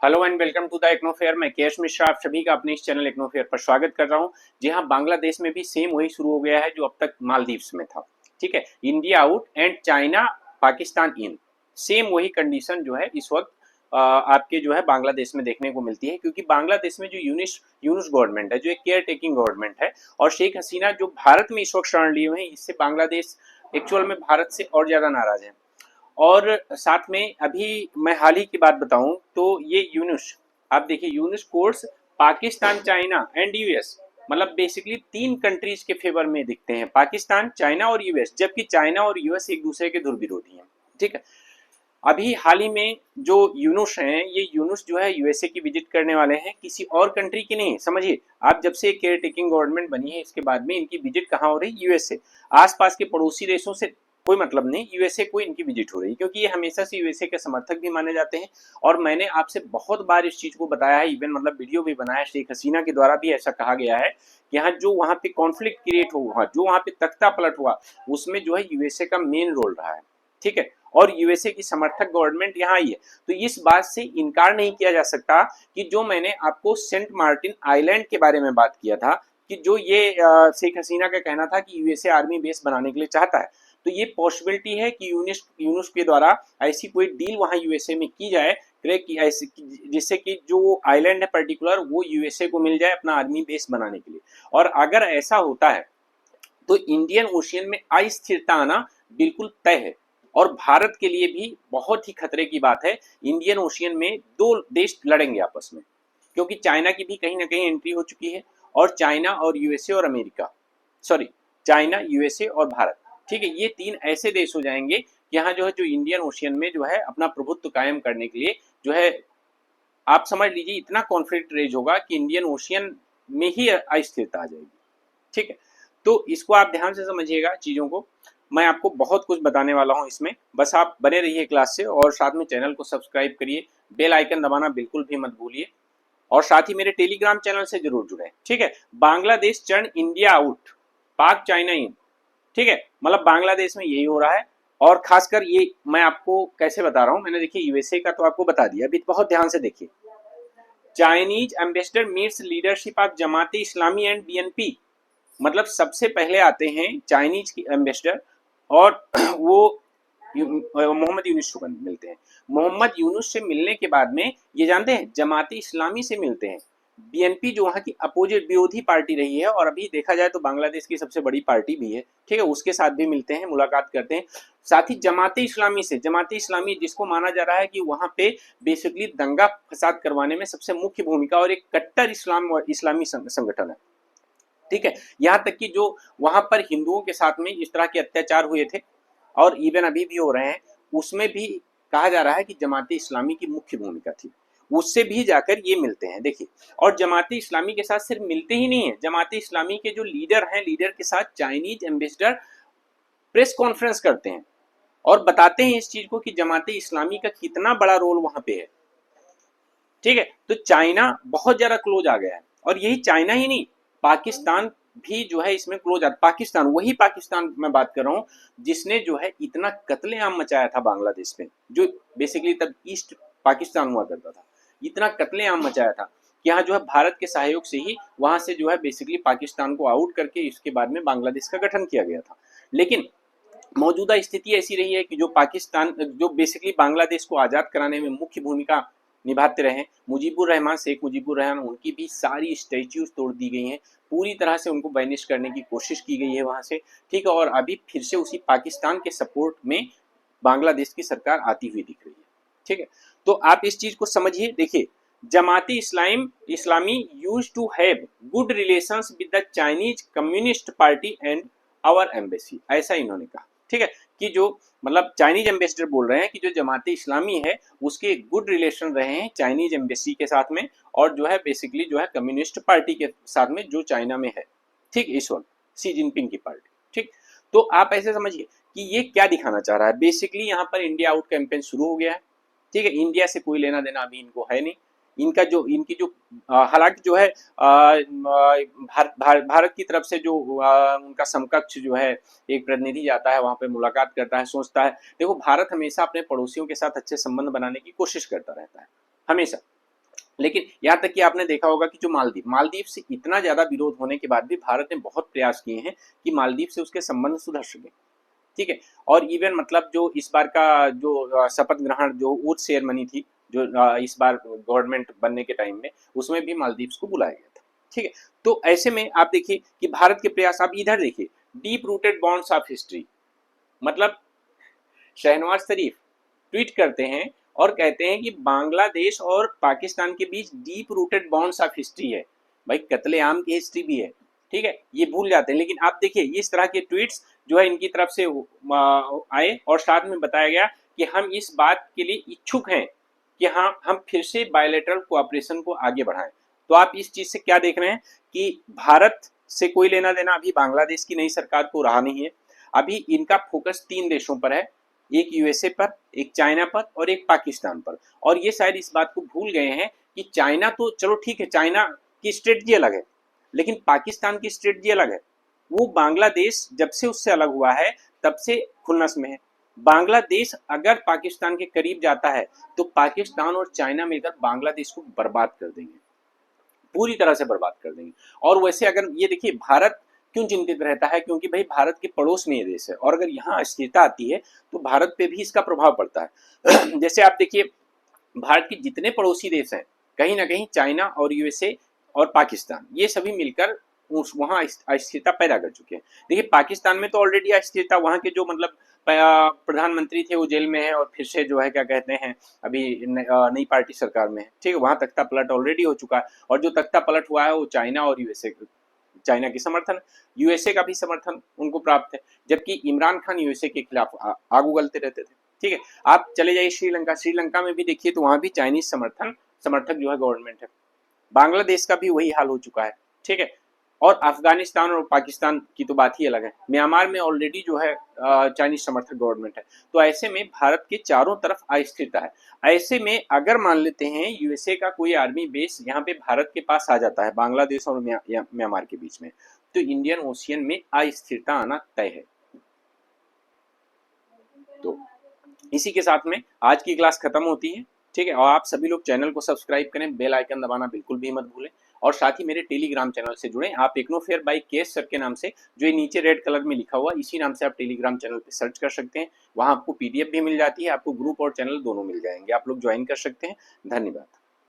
Hello and welcome to the इग्नोफेयर। मैं KS Mishra आप सभी का अपने इस चैनल इग्नोफेयर पर स्वागत कर रहा हूं। जी हाँ, बांग्लादेश में भी सेम वही शुरू हो गया है जो अब तक मालदीव्स में था। ठीक है, India out and China Pakistan in. Same वही कंडीशन जो है इस वक्त आपके जो है बांग्लादेश में देखने को मिलती है, क्योंकि बांग्लादेश में जो यूनिस यूनुस गवर्नमेंट है, जो एक केयर टेकिंग गवर्नमेंट है, और शेख हसीना जो भारत में इस वक्त शरण लिए हुए हैं, इससे बांग्लादेश एक्चुअल में भारत से और ज्यादा नाराज है। और साथ में अभी मैं हाल ही की बात बताऊं तो ये यूनुस, आप देखिए Yunus course Pakistan, China and US, मतलब बेसिकली तीन कंट्रीज के फेवर में दिखते हैं, पाकिस्तान, चाइना और यूएस, जबकि चाइना और यूएस एक दूसरे के ध्रुव विरोधी हैं। ठीक है, अभी हाल ही में जो यूनुस हैं, ये यूनुस जो है यूएसए की विजिट करने वाले हैं, किसी और कंट्री की नहीं। समझिए आप, जब से केयर टेकिंग गवर्नमेंट बनी है इसके बाद में इनकी विजिट कहाँ हो रही, यूएसए। आसपास के पड़ोसी देशों से कोई मतलब नहीं, यूएसए को इनकी विजिट हो रही है, क्योंकि ये हमेशा से यूएसए के समर्थक भी माने जाते हैं। और मैंने आपसे बहुत बार इस चीज को बताया है, इवन मतलब वीडियो भी बनाया, शेख हसीना के द्वारा भी ऐसा कहा गया है कि यहाँ जो वहाँ पे कॉन्फ्लिक्ट क्रिएट हुआ, जो वहाँ पे तख्ता पलट हुआ, उसमें जो है यूएसए का मेन रोल रहा है। ठीक है, और यूएसए की समर्थक गवर्नमेंट यहाँ आई है। तो इस बात से इनकार नहीं किया जा सकता कि जो मैंने आपको सेंट मार्टिन आइलैंड के बारे में बात किया था, कि जो ये शेख हसीना का कहना था कि यूएसए आर्मी बेस बनाने के लिए चाहता है, तो ये पॉसिबिलिटी है कि यूनुस के द्वारा ऐसी कोई डील वहां यूएसए में की जाए, ऐसे जिससे कि जो आइलैंड है पर्टिकुलर वो यूएसए को मिल जाए अपना आर्मी बेस बनाने के लिए। और अगर ऐसा होता है तो इंडियन ओशियन में अस्थिरता आना बिल्कुल तय है, और भारत के लिए भी बहुत ही खतरे की बात है। इंडियन ओशियन में दो देश लड़ेंगे आपस में, क्योंकि चाइना की भी कहीं ना कहीं एंट्री हो चुकी है, और चाइना और यूएसए और अमेरिका, सॉरी, चाइना, यूएसए और भारत। ठीक है, ये तीन ऐसे देश हो जाएंगे कि यहाँ जो है जो इंडियन ओशियन में जो है अपना प्रभुत्व कायम करने के लिए जो है, आप समझ लीजिए इतना कॉन्फ्लिक्ट रेज होगा कि इंडियन ओशियन में ही अस्थिरता आ जाएगी। ठीक है, तो इसको आप ध्यान से समझिएगा चीजों को। मैं आपको बहुत कुछ बताने वाला हूं इसमें, बस आप बने रहिए क्लास से, और साथ में चैनल को सब्सक्राइब करिए, बेल आइकन दबाना बिल्कुल भी मत भूलिए, और साथ ही मेरे टेलीग्राम चैनल से जरूर जुड़े। ठीक है, बांग्लादेश चरण इंडिया आउट, पाक चाइना इन। ठीक है, मतलब बांग्लादेश में यही हो रहा है। और खासकर ये मैं आपको कैसे बता रहा हूं, मैंने देखिए यूएसए का तो आपको बता दिया, अभी बहुत ध्यान से देखिए। Chinese ambassador meets leadership of Jamaate Islami and BNP, मतलब सबसे पहले आते हैं चाइनीज की एम्बेसडर, और वो मोहम्मद यूनुस को मिलते हैं। मोहम्मद यूनुस से मिलने के बाद में ये जानते हैं जमाती इस्लामी से मिलते हैं। बीएनपी जो वहाँ की अपोजिट विरोधी पार्टी रही है, और अभी देखा जाए तो बांग्लादेश की सबसे बड़ी पार्टी भी है। ठीक है, उसके साथ भी मिलते हैं, मुलाकात करते हैं। साथ ही जमाते इस्लामी से, जमाते इस्लामी जिसको माना जा रहा है कि वहाँ पे बेसिकली दंगा फसाद करवाने में सबसे मुख्य भूमिका, और एक कट्टर इस्लामी संगठन है। ठीक है, यहाँ तक कि जो वहां पर हिंदुओं के साथ में इस तरह के अत्याचार हुए थे, और इवन अभी भी हो रहे हैं, उसमें भी कहा जा रहा है कि जमाते इस्लामी की मुख्य भूमिका थी। उससे भी जाकर ये मिलते हैं, देखिए। और जमाते इस्लामी के साथ सिर्फ मिलते ही नहीं है, जमाते इस्लामी के जो लीडर हैं, लीडर के साथ चाइनीज एम्बेसडर प्रेस कॉन्फ्रेंस करते हैं, और बताते हैं इस चीज को कि जमाते इस्लामी का कितना बड़ा रोल वहां पे है। ठीक है, तो चाइना बहुत ज्यादा क्लोज आ गया है, और यही चाइना ही नहीं, पाकिस्तान भी जो है इसमें क्लोज आ, पाकिस्तान, वही पाकिस्तान मैं बात कर रहा हूँ जिसने जो है इतना कत्लेआम मचाया था बांग्लादेश में, जो बेसिकली तब ईस्ट पाकिस्तान हुआ करता था, इतना कत्लेआम मचाया था कि यहाँ जो है भारत के सहयोग से ही वहां से जो है बेसिकली पाकिस्तान को आउट करके इसके बाद में बांग्लादेश का गठन किया गया था। लेकिन मौजूदा स्थिति ऐसी रही है कि जो पाकिस्तान, जो बेसिकली बांग्लादेश को आज़ाद कराने में मुख्य भूमिका निभाते रहे मुजीबुर रहमान, शेख मुजीबुर रहमान, उनकी भी सारी स्टैच्यूज तोड़ दी गई हैं, पूरी तरह से उनको बैनिश करने की कोशिश की गई है वहां से। ठीक है, और अभी फिर से उसी पाकिस्तान के सपोर्ट में बांग्लादेश की सरकार आती हुई दिख रही है। ठीक है, तो आप इस चीज को समझिए। देखिए, Jamati Islami use to have good relations with the Chinese Communist Party and our embassy, ऐसा इन्होंने कहा। ठीक है, कि जो मतलब चाइनीज एम्बेसडर बोल रहे हैं कि जो जमाते इस्लामी है उसके गुड रिलेशन रहे हैं चाइनीज एम्बेसी के साथ में, और जो है बेसिकली जो है कम्युनिस्ट पार्टी के साथ में जो चाइना में है। ठीक, इस वक्त सी जिनपिंग की पार्टी। ठीक, तो आप ऐसे समझिए कि ये क्या दिखाना चाह रहा है, बेसिकली यहाँ पर इंडिया आउट कैंपेन शुरू हो गया है। ठीक है, इंडिया से कोई लेना देना अभी इनको है नहीं। इनका जो इनकी जो हालांकि जो है भारत की तरफ से जो उनका समकक्ष जो है एक प्रतिनिधि जाता है वहां पे, मुलाकात करता है, सोचता है। देखो, भारत हमेशा अपने पड़ोसियों के साथ अच्छे संबंध बनाने की कोशिश करता रहता है, हमेशा। लेकिन यहाँ तक कि आपने देखा होगा कि जो मालदीव से इतना ज्यादा विरोध होने के बाद भी भारत ने बहुत प्रयास किए हैं कि मालदीव से उसके संबंध सुधर सके। ठीक है, और इवन मतलब जो इस बार का जो शपथ ग्रहण जो ऊर्ज सेरेमनी थी, जो इस बार गवर्नमेंट बनने के टाइम में, उसमें भी मालदीव्स को बुलाया गया था। ठीक है, तो ऐसे में आप देखिए कि भारत के प्रयास, आप इधर देखिए, deep rooted bonds of history, मतलब शहनवाज शरीफ ट्वीट करते हैं और कहते हैं कि बांग्लादेश और पाकिस्तान के बीच deep rooted bonds of history है। भाई कत्लेआम की हिस्ट्री भी है, ठीक है, ये भूल जाते हैं। लेकिन आप देखिए इस तरह के ट्वीट्स जो है इनकी तरफ से आए और साथ में बताया गया कि हम इस बात के लिए इच्छुक हैं कि हाँ हम फिर से बायलैटरल कोऑपरेशन को आगे बढ़ाएं। तो आप इस चीज से क्या देख रहे हैं कि भारत से कोई लेना देना अभी बांग्लादेश की नई सरकार को रहा नहीं है। अभी इनका फोकस 3 देशों पर है, एक यूएसए पर, एक चाइना पर और एक पाकिस्तान पर। और ये शायद इस बात को भूल गए हैं कि चाइना तो चलो ठीक है, चाइना की स्ट्रेटजी अलग है, लेकिन पाकिस्तान की स्ट्रेटजी अलग है। वो बांग्लादेश जब से उससे अलग हुआ है तब से खुन्नस में है। बांग्लादेश अगर पाकिस्तान के करीब जाता है तो पाकिस्तान और चाइना मिलकर बांग्लादेश को बर्बाद कर देंगे, पूरी तरह से बर्बाद कर देंगे। और वैसे अगर ये देखिए भारत क्यों चिंतित रहता है, क्योंकि भाई भारत के पड़ोस में ये देश है और अगर यहाँ अस्थिरता आती है तो भारत पे भी इसका प्रभाव पड़ता है। जैसे आप देखिए भारत के जितने पड़ोसी देश हैं, कहीं ना कहीं चाइना और यूएसए और पाकिस्तान, ये सभी मिलकर वहाँ अस्थिरता पैदा कर चुके हैं। देखिए पाकिस्तान में तो ऑलरेडी अस्थिरता, वहाँ के जो मतलब प्रधानमंत्री थे वो जेल में है और फिर से जो है क्या कहते हैं अभी नई पार्टी सरकार में है। ठीक है, वहाँ तख्ता पलट ऑलरेडी हो चुका है और जो तख्ता पलट हुआ है वो चाइना और यूएसए, चाइना की समर्थन, यूएसए का भी समर्थन उनको प्राप्त है, जबकि इमरान खान यूएसए के खिलाफ आग उगलते रहते थे। ठीक है, आप चले जाइए श्रीलंका, श्रीलंका में भी देखिए तो वहां भी चाइनीज समर्थक जो है गवर्नमेंट है। बांग्लादेश का भी वही हाल हो चुका है। ठीक है, और अफगानिस्तान और पाकिस्तान की तो बात ही अलग है। म्यांमार में ऑलरेडी जो है चाइनीज समर्थक गवर्नमेंट है। तो ऐसे में भारत के चारों तरफ अस्थिरता है। ऐसे में अगर मान लेते हैं यूएसए का कोई आर्मी बेस यहाँ पे भारत के पास आ जाता है, बांग्लादेश और म्यांमार के बीच में, तो इंडियन ओशियन में अस्थिरता आना तय है। तो इसी के साथ में आज की क्लास खत्म होती है। ठीक है, और आप सभी लोग चैनल को सब्सक्राइब करें, बेल आइकन दबाना बिल्कुल भी मत भूलें और साथ ही मेरे टेलीग्राम चैनल से जुड़ें। आप टेक्नोफेयर बाय केएस सर के नाम से, जो ये नीचे रेड कलर में लिखा हुआ, इसी नाम से आप टेलीग्राम चैनल पे सर्च कर सकते हैं। वहां आपको पीडीएफ भी मिल जाती है, आपको ग्रुप और चैनल दोनों मिल जाएंगे, आप लोग ज्वाइन कर सकते हैं। धन्यवाद।